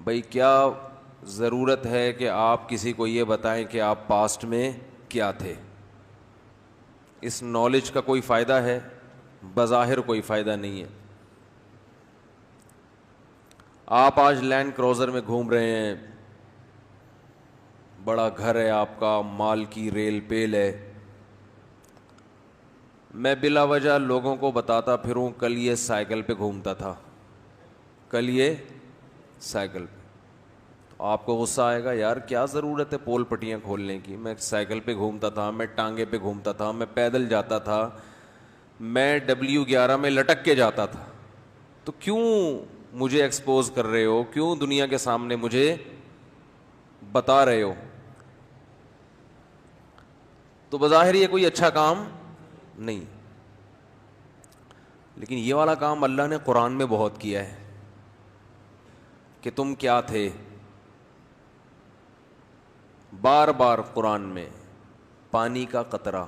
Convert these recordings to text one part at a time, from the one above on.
بھائی کیا ضرورت ہے کہ آپ کسی کو یہ بتائیں کہ آپ پاسٹ میں کیا تھے؟ اس نالج کا کوئی فائدہ ہے؟ بظاہر کوئی فائدہ نہیں ہے. آپ آج لینڈ کروزر میں گھوم رہے ہیں، بڑا گھر ہے آپ کا، مال کی ریل پیل ہے. میں بلا وجہ لوگوں کو بتاتا پھروں کل یہ سائیکل پہ گھومتا تھا، کل یہ سائیکل پہ. تو آپ کو غصہ آئے گا، یار کیا ضرورت ہے پول پٹیاں کھولنے کی، میں سائیکل پہ گھومتا تھا، میں ٹانگے پہ گھومتا تھا، میں پیدل جاتا تھا، میں W11 میں لٹک کے جاتا تھا، تو کیوں مجھے ایکسپوز کر رہے ہو؟ کیوں دنیا کے سامنے مجھے بتا رہے ہو؟ تو بظاہر یہ کوئی اچھا کام نہیں. لیکن یہ والا کام اللہ نے قرآن میں بہت کیا ہے کہ تم کیا تھے. بار بار قرآن میں پانی کا قطرہ،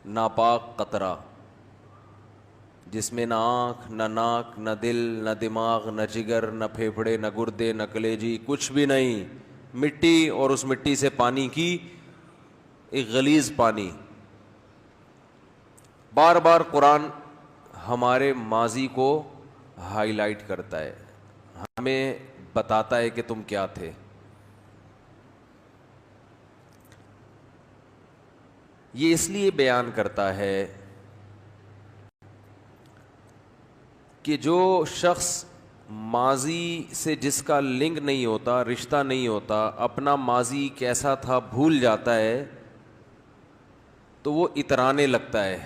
ناپاک قطرہ جس میں نہ آنکھ نہ ناک نہ دل نہ دماغ نہ جگر نہ پھیپھڑے نہ گردے نہ کلیجی، کچھ بھی نہیں، مٹی، اور اس مٹی سے پانی کی ایک غلیظ پانی. بار بار قرآن ہمارے ماضی کو ہائی لائٹ کرتا ہے، ہمیں بتاتا ہے کہ تم کیا تھے. یہ اس لیے بیان کرتا ہے کہ جو شخص ماضی سے جس کا لنک نہیں ہوتا، رشتہ نہیں ہوتا، اپنا ماضی کیسا تھا بھول جاتا ہے تو وہ اترانے لگتا ہے،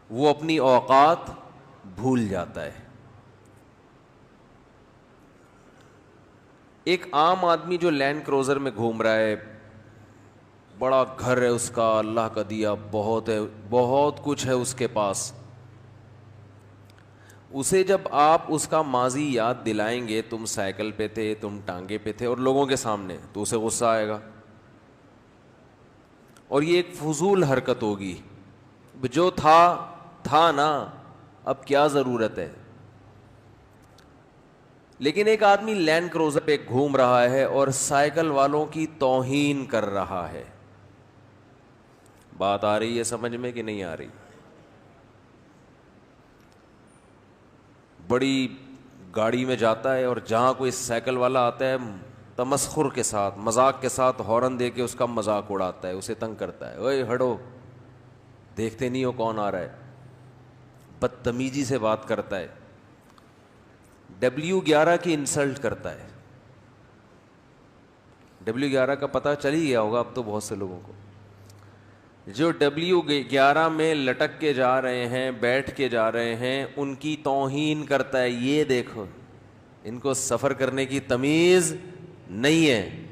وہ اپنی اوقات بھول جاتا ہے. ایک عام آدمی جو لینڈ کروزر میں گھوم رہا ہے، بڑا گھر ہے اس کا، اللہ کا دیا، بہت ہے، بہت کچھ ہے اس کے پاس، اسے جب آپ اس کا ماضی یاد دلائیں گے، تم سائیکل پہ تھے، تم ٹانگے پہ تھے، اور لوگوں کے سامنے، تو اسے غصہ آئے گا، اور یہ ایک فضول حرکت ہوگی. جو تھا نا، اب کیا ضرورت ہے. لیکن ایک آدمی لینڈ کروزر پہ گھوم رہا ہے اور سائیکل والوں کی توہین کر رہا ہے. بات آ رہی ہے سمجھ میں کہ نہیں آ رہی؟ بڑی گاڑی میں جاتا ہے اور جہاں کوئی سائیکل والا آتا ہے، تمسخر کے ساتھ، مذاق کے ساتھ ہارن دے کے اس کا مذاق اڑاتا ہے، اسے تنگ کرتا ہے، اوئے ہٹو، دیکھتے نہیں ہو کون آ رہا ہے. بدتمیزی سے بات کرتا ہے، W11 کی انسلٹ کرتا ہے. W11 کا پتہ چل ہی گیا ہوگا اب تو بہت سے لوگوں کو. جو W11 میں لٹک کے جا رہے ہیں، بیٹھ کے جا رہے ہیں، ان کی توہین کرتا ہے. یہ دیکھو، ان کو سفر کرنے کی تمیز نہیں ہے.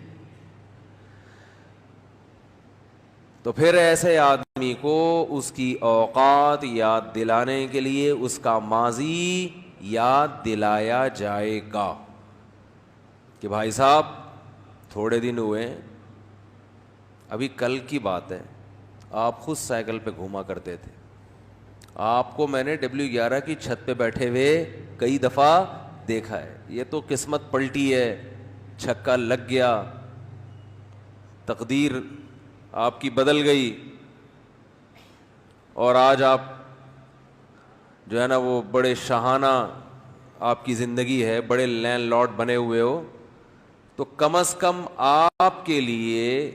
تو پھر ایسے آدمی کو اس کی اوقات یاد دلانے کے لیے اس کا ماضی یاد دلایا جائے گا کہ بھائی صاحب تھوڑے دن ہوئے، ابھی کل کی بات ہے، آپ خود سائیکل پہ گھوما کرتے تھے، آپ کو میں نے W11 کی چھت پہ بیٹھے ہوئے کئی دفعہ دیکھا ہے. یہ تو قسمت پلٹی ہے، چھکا لگ گیا، تقدیر آپ کی بدل گئی، اور آج آپ جو ہے نا وہ بڑے شاہانہ آپ کی زندگی ہے، بڑے لینڈ لارڈ بنے ہوئے ہو. تو کم از کم آپ کے لیے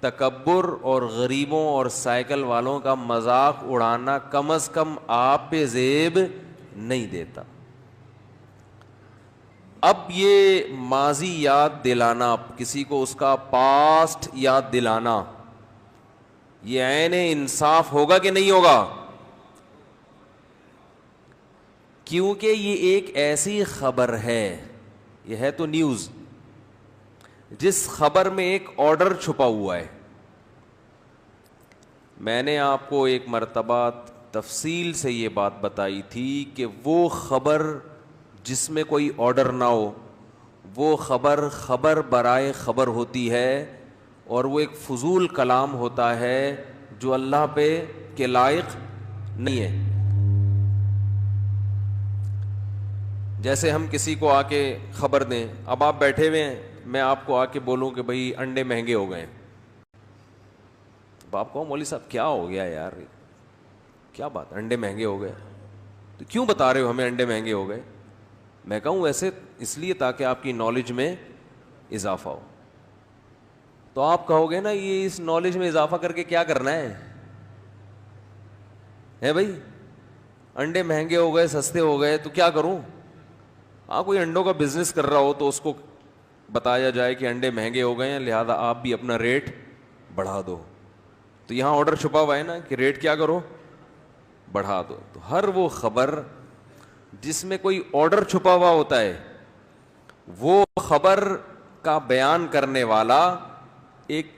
تکبر اور غریبوں اور سائیکل والوں کا مذاق اڑانا کم از کم آپ پہ زیب نہیں دیتا. اب یہ ماضی یاد دلانا، کسی کو اس کا پاسٹ یاد دلانا، یہ عین انصاف ہوگا کہ نہیں ہوگا؟ کیونکہ یہ ایک ایسی خبر ہے، یہ ہے تو نیوز، جس خبر میں ایک آرڈر چھپا ہوا ہے. میں نے آپ کو ایک مرتبہ تفصیل سے یہ بات بتائی تھی کہ وہ خبر جس میں کوئی آرڈر نہ ہو، وہ خبر برائے خبر ہوتی ہے، اور وہ ایک فضول کلام ہوتا ہے جو اللہ پہ کے لائق نہیں ہے. جیسے ہم کسی کو آ کے خبر دیں، اب آپ بیٹھے ہوئے ہیں، میں آپ کو آ کے بولوں کہ بھائی انڈے مہنگے ہو گئے ہیں، اب آپ کہو مولوی صاحب کیا ہو گیا یار، کیا بات انڈے مہنگے ہو گئے، تو کیوں بتا رہے ہو ہمیں انڈے مہنگے ہو گئے؟ میں کہوں ایسے اس لیے تاکہ آپ کی نالج میں اضافہ ہو. تو آپ کہو گے نا یہ اس نالج میں اضافہ کر کے کیا کرنا ہے بھائی، انڈے مہنگے ہو گئے سستے ہو گئے تو کیا کروں؟ کوئی انڈوں کا بزنس کر رہا ہو تو اس کو بتایا جائے کہ انڈے مہنگے ہو گئے ہیں لہذا آپ بھی اپنا ریٹ بڑھا دو. تو یہاں آرڈر چھپا ہوا ہے نا کہ ریٹ کیا کرو، بڑھا دو. تو ہر وہ خبر جس میں کوئی آرڈر چھپا ہوا ہوتا ہے وہ خبر کا بیان کرنے والا ایک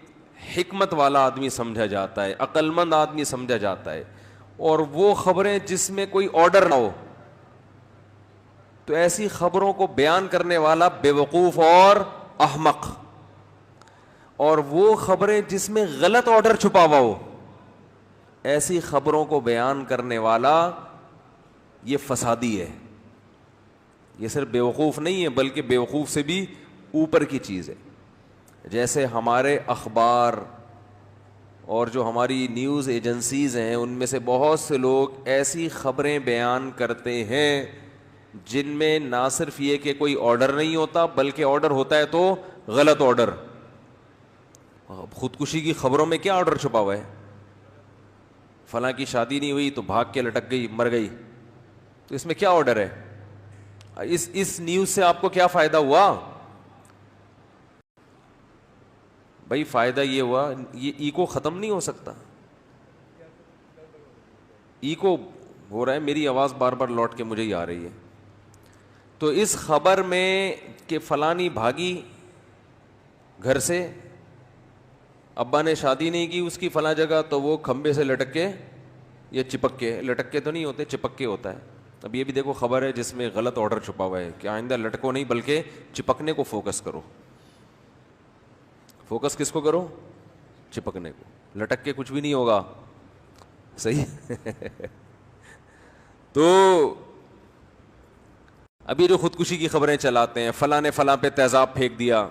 حکمت والا آدمی سمجھا جاتا ہے، عقل مند آدمی سمجھا جاتا ہے. اور وہ خبریں جس میں کوئی آرڈر نہ ہو تو ایسی خبروں کو بیان کرنے والا بے وقوف اور احمق. اور وہ خبریں جس میں غلط آرڈر چھپا ہوا ہو ایسی خبروں کو بیان کرنے والا یہ فسادی ہے. یہ صرف بے وقوف نہیں ہے بلکہ بے وقوف سے بھی اوپر کی چیز ہے. جیسے ہمارے اخبار اور جو ہماری نیوز ایجنسیز ہیں ان میں سے بہت سے لوگ ایسی خبریں بیان کرتے ہیں جن میں نہ صرف یہ کہ کوئی آرڈر نہیں ہوتا بلکہ آرڈر ہوتا ہے تو غلط آرڈر. خودکشی کی خبروں میں کیا آرڈر چھپا ہوا ہے؟ فلاں کی شادی نہیں ہوئی تو بھاگ کے لٹک گئی مر گئی، تو اس میں کیا آرڈر ہے؟ اس نیوز سے آپ کو کیا فائدہ ہوا بھائی؟ فائدہ یہ ہوا یہ ایکو ختم نہیں ہو سکتا، ایکو ہو رہا ہے، میری آواز بار بار لوٹ کے مجھے ہی آ رہی ہے. تو اس خبر میں کہ فلانی بھاگی گھر سے، ابا نے شادی نہیں کی اس کی فلاں جگہ تو وہ کھمبے سے لٹک کے یا چپک کے، لٹک کے تو نہیں ہوتے چپک کے ہوتا ہے. اب یہ بھی دیکھو خبر ہے جس میں غلط آرڈر چھپا ہوا ہے کہ آئندہ لٹکو نہیں بلکہ چپکنے کو فوکس کرو. فوکس کس کو کرو؟ چپکنے کو. لٹک کے کچھ بھی نہیں ہوگا، صحیح. تو ابھی جو خودکشی کی خبریں چلاتے ہیں فلاں نے فلاں پہ تیزاب پھینک دیا.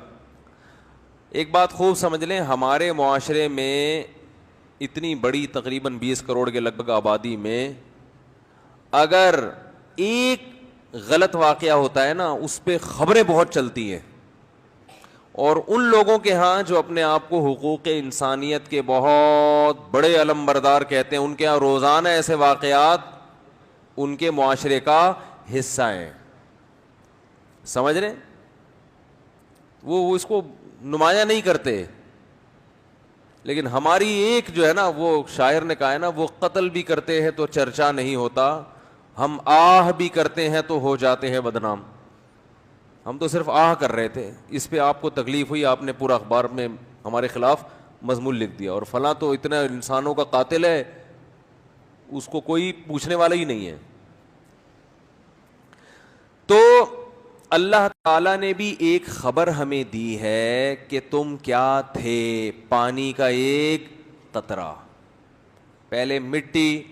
ایک بات خوب سمجھ لیں، ہمارے معاشرے میں اتنی بڑی تقریباً 20 کروڑ کے لگ بھگ آبادی میں اگر ایک غلط واقعہ ہوتا ہے نا اس پہ خبریں بہت چلتی ہیں. اور ان لوگوں کے ہاں جو اپنے آپ کو حقوق انسانیت کے بہت بڑے علم بردار کہتے ہیں ان کے ہاں روزانہ ایسے واقعات ان کے معاشرے کا حصہ ہیں. سمجھ رہے؟ وہ اس کو نمایاں نہیں کرتے، لیکن ہماری ایک جو ہے نا وہ شاعر نے کہا ہے نا، وہ قتل بھی کرتے ہیں تو چرچا نہیں ہوتا، ہم آہ بھی کرتے ہیں تو ہو جاتے ہیں بدنام. ہم تو صرف آہ کر رہے تھے، اس پہ آپ کو تکلیف ہوئی، آپ نے پورا اخبار میں ہمارے خلاف مضمون لکھ دیا، اور فلاں تو اتنا انسانوں کا قاتل ہے اس کو کوئی پوچھنے والا ہی نہیں ہے. تو اللہ تعالیٰ نے بھی ایک خبر ہمیں دی ہے کہ تم کیا تھے، پانی کا ایک قطرہ. پہلے مٹی،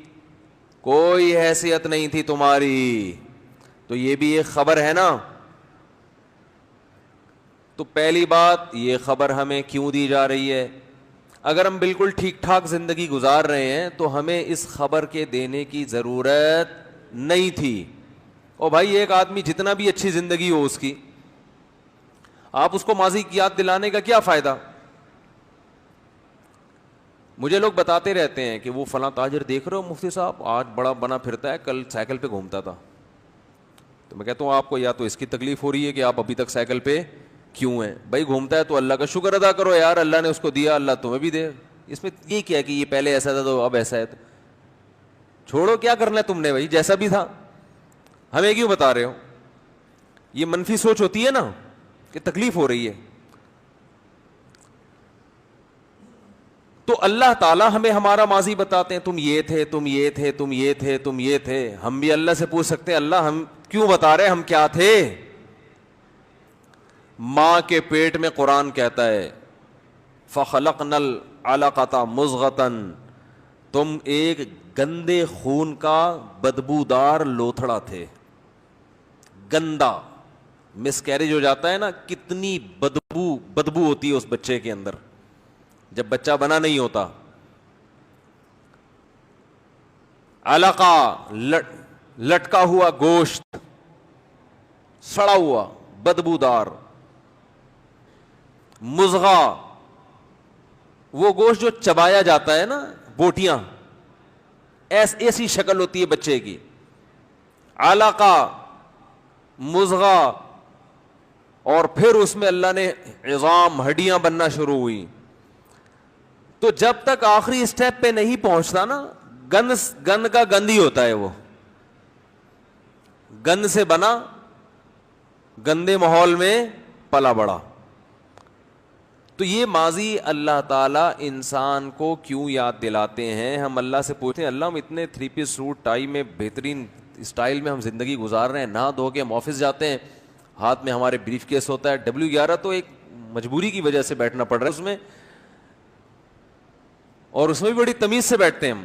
کوئی حیثیت نہیں تھی تمہاری، تو یہ بھی ایک خبر ہے نا. تو پہلی بات یہ خبر ہمیں کیوں دی جا رہی ہے؟ اگر ہم بالکل ٹھیک ٹھاک زندگی گزار رہے ہیں تو ہمیں اس خبر کے دینے کی ضرورت نہیں تھی. اور بھائی ایک آدمی جتنا بھی اچھی زندگی ہو اس کی، آپ اس کو ماضی کی یاد دلانے کا کیا فائدہ؟ مجھے لوگ بتاتے رہتے ہیں کہ وہ فلاں تاجر دیکھ رہے ہو مفتی صاحب آج بڑا بنا پھرتا ہے، کل سائیکل پہ گھومتا تھا. تو میں کہتا ہوں آپ کو یا تو اس کی تکلیف ہو رہی ہے کہ آپ ابھی تک سائیکل پہ کیوں ہیں. بھائی گھومتا ہے تو اللہ کا شکر ادا کرو یار، اللہ نے اس کو دیا، اللہ تمہیں بھی دے. اس میں یہ کیا کہ یہ پہلے ایسا تھا تو اب ایسا ہے، تو چھوڑو، کیا کرنا ہے تم نے بھائی، جیسا بھی تھا ہمیں کیوں بتا رہے ہو؟ یہ منفی سوچ ہوتی ہے نا کہ تکلیف ہو رہی ہے. تو اللہ تعالیٰ ہمیں ہمارا ماضی بتاتے ہیں، تم یہ تھے، تم یہ تھے، تم یہ تھے، تم یہ تھے. ہم بھی اللہ سے پوچھ سکتے ہیں اللہ ہم کیوں بتا رہے ہم کیا تھے؟ ماں کے پیٹ میں قرآن کہتا ہے فَخَلَقْنَا الْعَلَقَةَ مُضْغَةً، تم ایک گندے خون کا بدبودار لوتھڑا تھے، گندا مس کیریج ہو جاتا ہے نا, کتنی بدبو ہوتی ہے اس بچے کے اندر جب بچہ بنا نہیں ہوتا. علقہ لٹکا ہوا گوشت, سڑا ہوا بدبودار. مضغہ وہ گوشت جو چبایا جاتا ہے نا, بوٹیاں, ایسی شکل ہوتی ہے بچے کی. علقہ, مضغہ, اور پھر اس میں اللہ نے عظام, ہڈیاں بننا شروع ہوئی. تو جب تک آخری اسٹیپ پہ نہیں پہنچتا نا, گند کا گند ہی ہوتا ہے. وہ گند سے بنا, گندے ماحول میں پلا بڑا. تو یہ ماضی اللہ تعالیٰ انسان کو کیوں یاد دلاتے ہیں؟ ہم اللہ سے پوچھتے ہیں اللہ ہم اتنے 3 پیس سوٹ ٹائی میں بہترین اسٹائل میں ہم زندگی گزار رہے ہیں, نہا دھو کے ہم آفس جاتے ہیں, ہاتھ میں ہمارے بریف کیس ہوتا ہے. W11 تو ایک مجبوری کی وجہ سے بیٹھنا پڑ رہا ہے اس میں, اور اس میں بھی بڑی تمیز سے بیٹھتے ہیں ہم.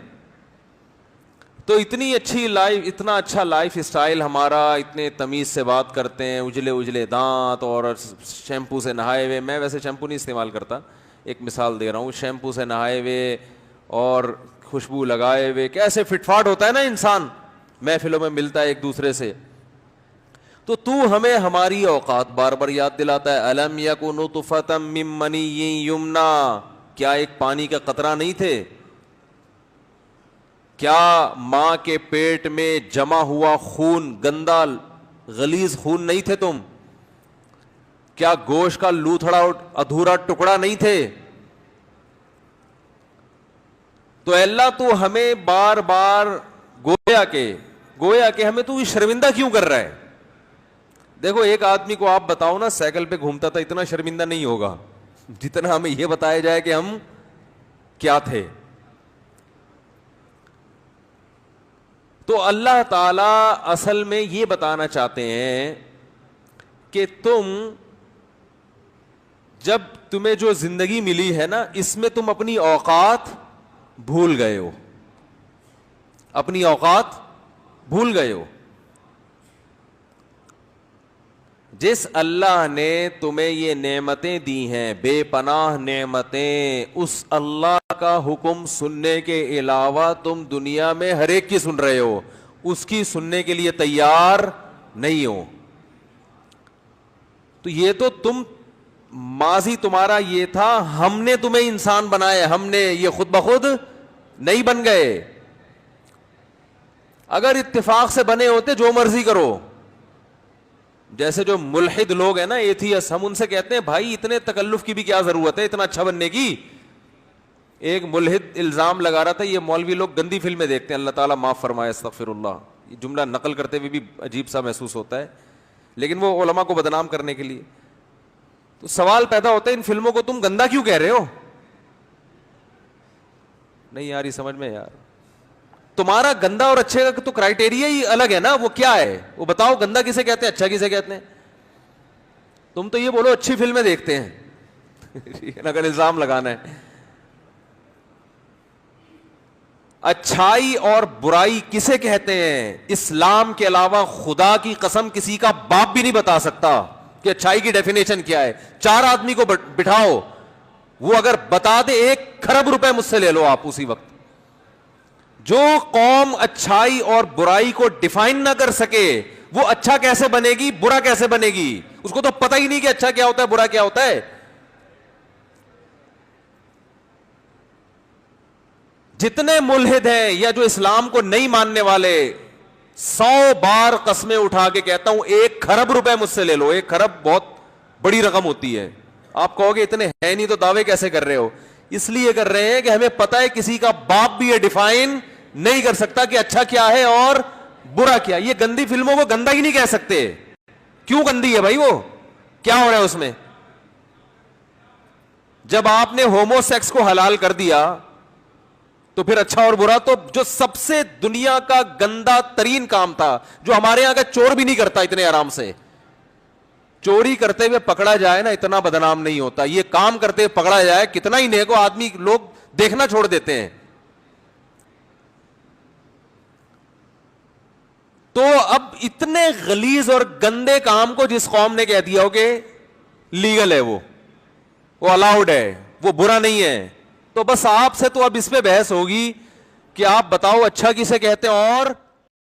تو اتنی اچھی لائف, اتنا اچھا لائف اسٹائل ہمارا, اتنے تمیز سے بات کرتے ہیں, اجلے دانت اور شیمپو سے نہائے ہوئے. میں ویسے شیمپو نہیں استعمال کرتا, ایک مثال دے رہا ہوں. شیمپو سے نہائے ہوئے اور خوشبو لگائے ہوئے, کیسے فٹ فاٹ ہوتا ہے نا انسان, محفلوں میں ملتا ہے ایک دوسرے سے. تو ہمیں ہماری اوقات بار بار یاد دلاتا ہے. الم یکن نطفۃ من منی یمنا, کیا ایک پانی کا قطرہ نہیں تھے؟ کیا ماں کے پیٹ میں جمع ہوا خون, گندا غلیظ خون نہیں تھے تم؟ کیا گوشت کا لوتھڑا ادھورا ٹکڑا نہیں تھے؟ تو اللہ تو ہمیں بار بار گویا کہ ہمیں تو شرمندہ کیوں کر رہا ہے؟ دیکھو ایک آدمی کو آپ بتاؤ نا سائیکل پہ گھومتا تھا, اتنا شرمندہ نہیں ہوگا جتنا ہمیں یہ بتایا جائے کہ ہم کیا تھے. تو اللہ تعالیٰ اصل میں یہ بتانا چاہتے ہیں کہ جب تمہیں جو زندگی ملی ہے نا, اس میں تم اپنی اوقات بھول گئے ہو, اپنی اوقات بھول گئے ہو. جس اللہ نے تمہیں یہ نعمتیں دی ہیں, بے پناہ نعمتیں, اس اللہ کا حکم سننے کے علاوہ تم دنیا میں ہر ایک کی سن رہے ہو, اس کی سننے کے لیے تیار نہیں ہو. تو یہ تو تم ماضی تمہارا یہ تھا, ہم نے تمہیں انسان بنایا, ہم نے, یہ خود بخود نہیں بن گئے. اگر اتفاق سے بنے ہوتے جو مرضی کرو, جیسے جو ملحد لوگ ہیں نا, ایتھیس, ہم ان سے کہتے ہیں بھائی اتنے تکلف کی بھی کیا ضرورت ہے اتنا اچھا بننے کی. ایک ملحد الزام لگا رہا تھا یہ مولوی لوگ گندی فلمیں دیکھتے ہیں, اللہ تعالیٰ معاف فرمائے, استغفر اللہ. یہ جملہ نقل کرتے ہوئے بھی عجیب سا محسوس ہوتا ہے, لیکن وہ علماء کو بدنام کرنے کے لیے. تو سوال پیدا ہوتا ہے ان فلموں کو تم گندا کیوں کہہ رہے ہو؟ نہیں یار یہ سمجھ میں, یار تمہارا گندا اور اچھے کا تو کرائٹیریا ہی الگ ہے نا. وہ کیا ہے وہ بتاؤ, گندا کسے کہتے ہیں, اچھا کسے کہتے ہیں؟ تم تو یہ بولو اچھی فلمیں دیکھتے ہیں اگر الزام لگانا ہے. اچھائی اور برائی کسے کہتے ہیں؟ اسلام کے علاوہ خدا کی قسم کسی کا باپ بھی نہیں بتا سکتا کہ اچھائی کی ڈیفینیشن کیا ہے. 4 آدمی کو بٹھاؤ, وہ اگر بتا دے 1 کھرب روپے مجھ سے لے لو آپ اسی وقت. جو قوم اچھائی اور برائی کو ڈیفائن نہ کر سکے وہ اچھا کیسے بنے گی, برا کیسے بنے گی؟ اس کو تو پتہ ہی نہیں کہ اچھا کیا ہوتا ہے, برا کیا ہوتا ہے. جتنے ملحد ہیں یا جو اسلام کو نہیں ماننے والے, 100 بار قسمیں اٹھا کے کہتا ہوں 1 کھرب روپے مجھ سے لے لو. 1 کھرب بہت بڑی رقم ہوتی ہے. آپ کہو گے اتنے ہیں نہیں تو دعوے کیسے کر رہے ہو؟ اس لیے کر رہے ہیں کہ ہمیں پتہ ہے کسی کا باپ بھی یہ ڈیفائن نہیں کر سکتا کہ اچھا کیا ہے اور برا کیا. یہ گندی فلموں کو گندا ہی نہیں کہہ سکتے. کیوں گندی ہے بھائی؟ وہ کیا ہو رہا ہے اس میں؟ جب آپ نے ہومو سیکس کو حلال کر دیا تو پھر اچھا اور برا, تو جو سب سے دنیا کا گندا ترین کام تھا, جو ہمارے یہاں کا چور بھی نہیں کرتا اتنے آرام سے, چوری کرتے ہوئے پکڑا جائے نا اتنا بدنام نہیں ہوتا. یہ کام کرتے ہوئے پکڑا جائے کتنا ہی نیک آدمی لوگ دیکھنا چھوڑ دیتے ہیں. تو اب اتنے غلیظ اور گندے کام کو جس قوم نے کہہ دیا ہو کہ لیگل ہے، وہ الاؤڈ ہے، وہ برا نہیں ہے، تو بس آپ سے تو اب اس پہ بحث ہوگی کہ آپ بتاؤ اچھا کسے کہتے ہیں اور